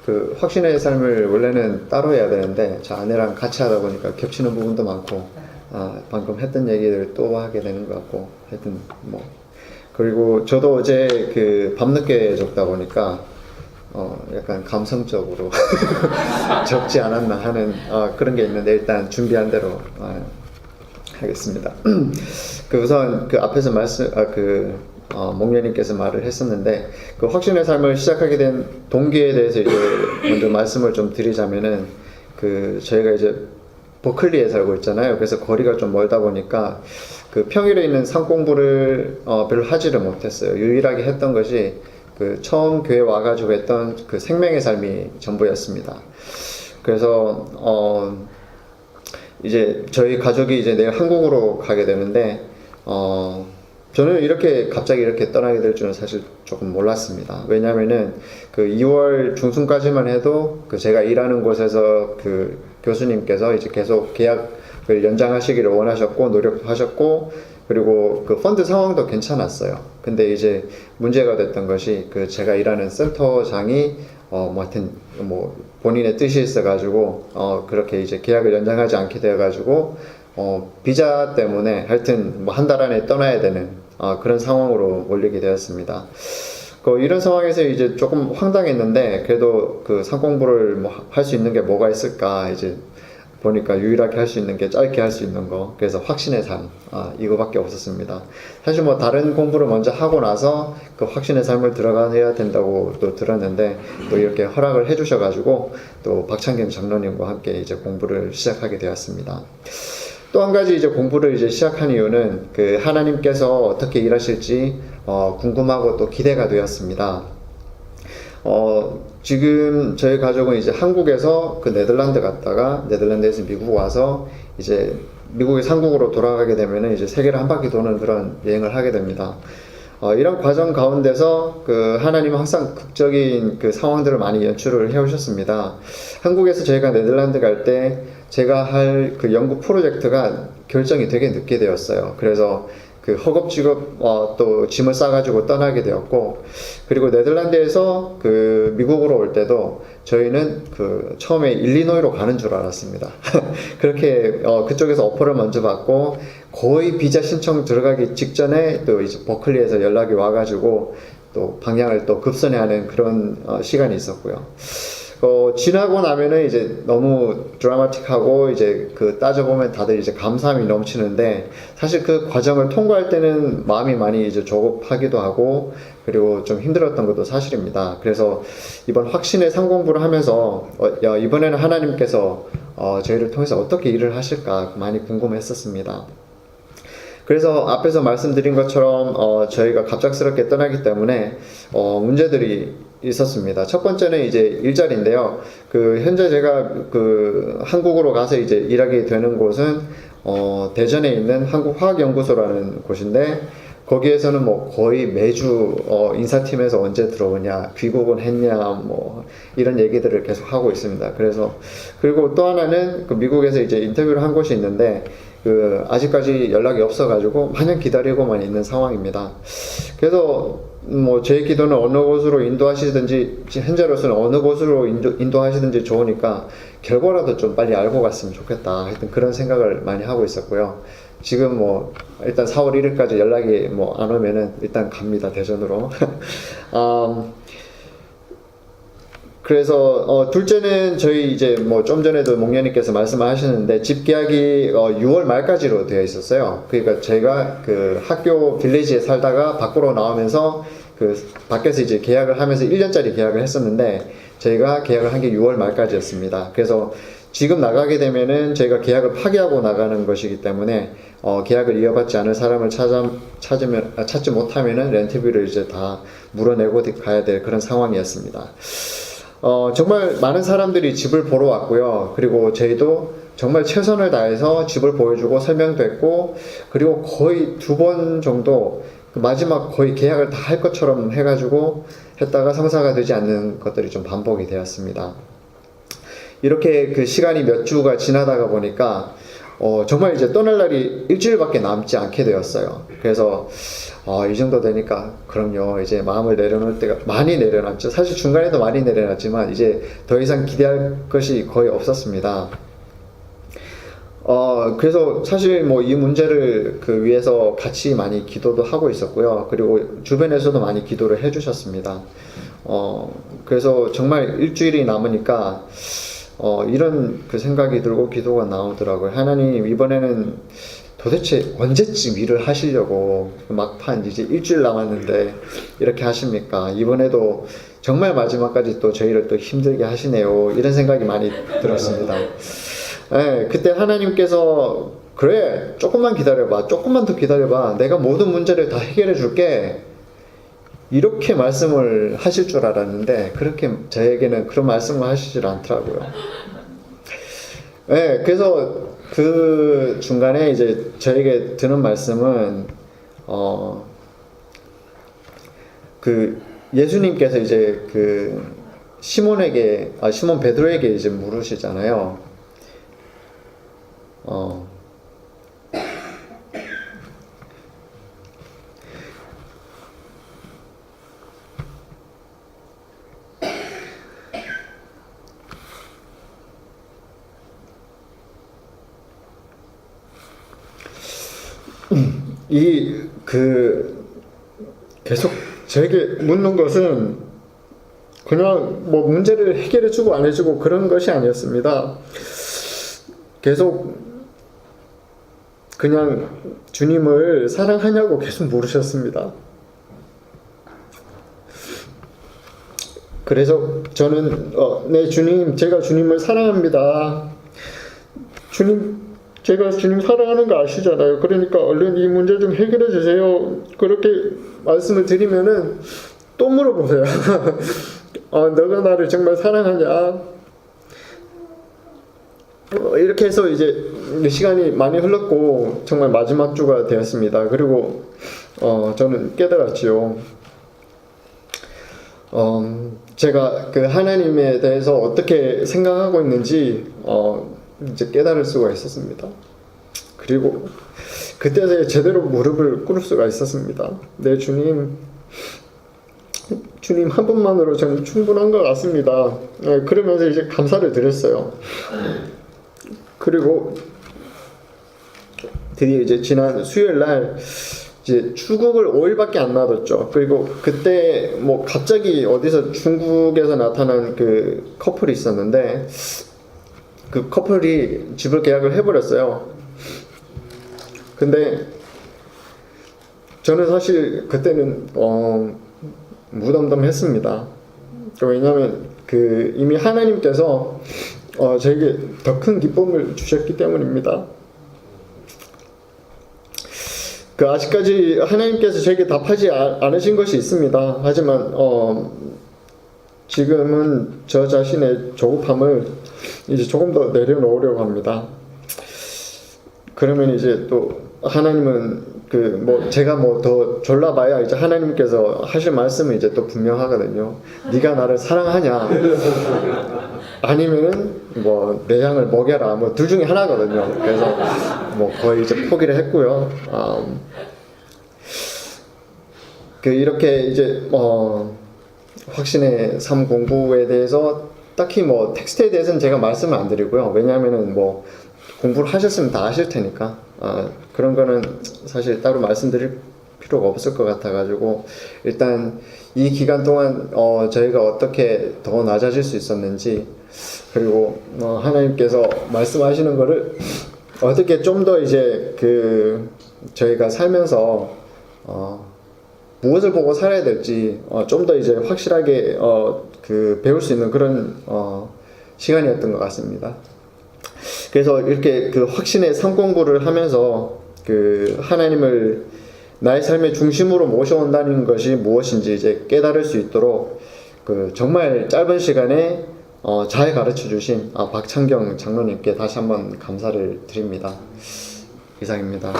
그 확신의 삶을 원래는 따로 해야 되는데 저 아내랑 같이 하다 보니까 겹치는 부분도 많고 방금 했던 얘기를 또 하게 되는 것 같고 하여튼 뭐 그리고 저도 어제 그 밤늦게 적다 보니까 약간 감성적으로 적지 않았나 하는 그런 게 있는데 일단 준비한 대로 하겠습니다. 그 우선 그 앞에서 목련님께서 말을 했었는데 그 확신의 삶을 시작하게 된 동기에 대해서 이제 먼저 말씀을 좀 드리자면은 그 저희가 이제 버클리에 살고 있잖아요. 그래서 거리가 좀 멀다 보니까 그 평일에 있는 상 공부를 별로 하지를 못했어요. 유일하게 했던 것이 그 처음 교회 와가지고 했던 그 생명의 삶이 전부였습니다. 그래서 이제 저희 가족이 이제 내일 한국으로 가게 되는데 저는 갑자기 이렇게 떠나게 될 줄은 사실 조금 몰랐습니다. 왜냐면은 그 2월 중순까지만 해도 그 제가 일하는 곳에서 그 교수님께서 이제 계속 계약을 연장하시기를 원하셨고 노력도 하셨고 그리고 그 펀드 상황도 괜찮았어요. 근데 이제 문제가 됐던 것이 그 제가 일하는 센터장이 하여튼 본인의 뜻이 있어가지고 그렇게 이제 계약을 연장하지 않게 되어가지고 비자 때문에 하여튼 한 달 안에 떠나야 되는 그런 상황으로 몰리게 되었습니다. 이런 상황에서 이제 조금 황당했는데 그래도 그 상공부를 할 수 있는 게 뭐가 있을까 이제 보니까 유일하게 할 수 있는 게 짧게 할 수 있는 거 그래서 확신의 삶 이거밖에 없었습니다. 사실 다른 공부를 먼저 하고 나서 그 확신의 삶을 들어가야 된다고 또 들었는데 또 이렇게 허락을 해주셔가지고 또 박창경 장로님과 함께 이제 공부를 시작하게 되었습니다. 또 한 가지 이제 공부를 이제 시작한 이유는 그 하나님께서 어떻게 일하실지 궁금하고 또 기대가 되었습니다. 지금 저희 가족은 이제 한국에서 그 네덜란드 갔다가 네덜란드에서 미국 와서 이제 미국의 한국으로 돌아가게 되면은 이제 세계를 한 바퀴 도는 그런 여행을 하게 됩니다. 이런 과정 가운데서 그 하나님은 항상 극적인 그 상황들을 많이 연출을 해오셨습니다. 한국에서 저희가 네덜란드 갈 때 제가 할 그 연구 프로젝트가 결정이 되게 늦게 되었어요. 그래서 그 허겁지겁 또 짐을 싸가지고 떠나게 되었고 그리고 네덜란드에서 그 미국으로 올 때도 저희는 그 처음에 일리노이로 가는 줄 알았습니다. 그렇게 그쪽에서 오퍼를 먼저 받고 거의 비자 신청 들어가기 직전에 또 이제 버클리에서 연락이 와가지고 또 방향을 또 급선회하는 그런 시간이 있었고요. 지나고 나면은 이제 너무 드라마틱하고 이제 그 따져보면 다들 이제 감사함이 넘치는데 사실 그 과정을 통과할 때는 마음이 많이 이제 조급하기도 하고 그리고 좀 힘들었던 것도 사실입니다. 그래서 이번 확신의 상공부를 하면서 이번에는 하나님께서 저희를 통해서 어떻게 일을 하실까 많이 궁금했었습니다. 그래서 앞에서 말씀드린 것처럼 저희가 갑작스럽게 떠나기 때문에 문제들이 있었습니다. 첫 번째는 이제 일자리인데요. 현재 제가 한국으로 가서 이제 일하게 되는 곳은 대전에 있는 한국화학연구소라는 곳인데 거기에서는 거의 매주 인사팀에서 언제 들어오냐, 귀국은 했냐, 이런 얘기들을 계속 하고 있습니다. 그리고 또 하나는 미국에서 이제 인터뷰를 한 곳이 있는데 아직까지 연락이 없어가지고 마냥 기다리고만 있는 상황입니다. 그래서 제 기도는 어느 곳으로 인도하시든지 현재로서는 어느 곳으로 인도하시든지 좋으니까 결과라도 좀 빨리 알고 갔으면 좋겠다 하여튼 그런 생각을 많이 하고 있었고요. 지금 일단 4월 1일까지 연락이 안 오면은 일단 갑니다, 대전으로. 그래서 둘째는 저희 이제 좀 전에도 목련님께서 말씀을 하셨는데 집 계약이 6월 말까지로 되어 있었어요. 그러니까 저희가 그 학교 빌리지에 살다가 밖으로 나오면서 밖에서 이제 계약을 하면서 1년짜리 계약을 했었는데 저희가 계약을 한 게 6월 말까지였습니다. 그래서 지금 나가게 되면은 저희가 계약을 파기하고 나가는 것이기 때문에 계약을 이어받지 않을 사람을 찾지 못하면은 렌트비를 이제 다 물어내고 가야 될 그런 상황이었습니다. 정말 많은 사람들이 집을 보러 왔고요. 그리고 저희도 정말 최선을 다해서 집을 보여주고 설명도 했고 그리고 거의 2번 정도 마지막 거의 계약을 다 할 것처럼 해가지고 했다가 성사가 되지 않는 것들이 좀 반복이 되었습니다. 이렇게 그 시간이 몇 주가 지나다가 보니까 정말 이제 떠날 날이 일주일밖에 남지 않게 되었어요. 그래서 이 정도 되니까 그럼요, 이제 마음을 내려놓을 때가 많이 내려놨죠. 사실 중간에도 많이 내려놨지만 이제 더 이상 기대할 것이 거의 없었습니다. 그래서 사실 뭐 이 문제를 위해서 같이 많이 기도도 하고 있었고요. 그리고 주변에서도 많이 기도를 해주셨습니다. 그래서 정말 일주일이 남으니까 이런 생각이 들고 기도가 나오더라고요. 하나님, 이번에는 도대체 언제쯤 일을 하시려고, 막판 이제 일주일 남았는데 이렇게 하십니까? 이번에도 정말 마지막까지 또 저희를 또 힘들게 하시네요. 이런 생각이 많이 들었습니다. 네, 그때 하나님께서 그래, 조금만 기다려봐, 조금만 더 기다려봐, 내가 모든 문제를 다 해결해 줄게, 이렇게 말씀을 하실 줄 알았는데 그렇게 저에게는 그런 말씀을 하시질 않더라고요. 네, 그래서 그 중간에 이제 저에게 드는 말씀은 예수님께서 이제 시몬 베드로에게 이제 물으시잖아요. 계속 저에게 묻는 것은 그냥 뭐 문제를 해결해주고 안 해주고 그런 것이 아니었습니다. 계속 그냥 주님을 사랑하냐고 계속 물으셨습니다. 그래서 저는 네 주님, 제가 주님을 사랑합니다. 주님, 제가 주님 사랑하는 거 아시잖아요. 그러니까 얼른 이 문제 좀 해결해 주세요. 그렇게 말씀을 드리면은 또 물어보세요. 너가 나를 정말 사랑하냐? 이렇게 해서 이제 시간이 많이 흘렀고 정말 마지막 주가 되었습니다. 그리고 저는 깨달았지요. 제가 하나님에 대해서 어떻게 생각하고 있는지 이제 깨달을 수가 있었습니다. 그리고 그때 제대로 무릎을 꿇을 수가 있었습니다. 네, 주님 한 분만으로 저는 충분한 것 같습니다. 네, 그러면서 이제 감사를 드렸어요. 그리고 드디어 이제 지난 수요일 날 이제 출국을 5일밖에 안 놔뒀죠. 그리고 그때 뭐 갑자기 어디서 중국에서 나타난 커플이 있었는데 그 커플이 집을 계약을 해버렸어요. 근데 저는 사실 그때는 무덤덤했습니다. 왜냐하면 이미 하나님께서 저에게 더 큰 기쁨을 주셨기 때문입니다. 아직까지 하나님께서 저에게 답하지 않으신 것이 있습니다. 하지만 지금은 저 자신의 조급함을 이제 조금 더 내려놓으려고 합니다. 그러면 이제 또 하나님은 제가 더 졸라봐야 이제 하나님께서 하실 말씀은 이제 또 분명하거든요. 네가 나를 사랑하냐? 아니면은 내 양을 먹여라. 둘 중에 하나거든요. 그래서 거의 이제 포기를 했고요. 이렇게 이제 확신의 삶 공부에 대해서 딱히 텍스트에 대해서는 제가 말씀을 안 드리고요. 왜냐하면은 공부를 하셨으면 다 아실 테니까 그런 거는 사실 따로 말씀드릴 필요가 없을 것 같아가지고 일단 이 기간 동안 저희가 어떻게 더 낮아질 수 있었는지, 그리고 하나님께서 말씀하시는 거를 어떻게 좀 더 이제 저희가 살면서 무엇을 보고 살아야 될지 좀 더 이제 확실하게 배울 수 있는 그런 시간이었던 것 같습니다. 그래서 이렇게 확신의 삶 공부를 하면서 하나님을 나의 삶의 중심으로 모셔온다는 것이 무엇인지 이제 깨달을 수 있도록 정말 짧은 시간에 잘 가르쳐 주신 박창경 장로님께 다시 한번 감사를 드립니다. 이상입니다.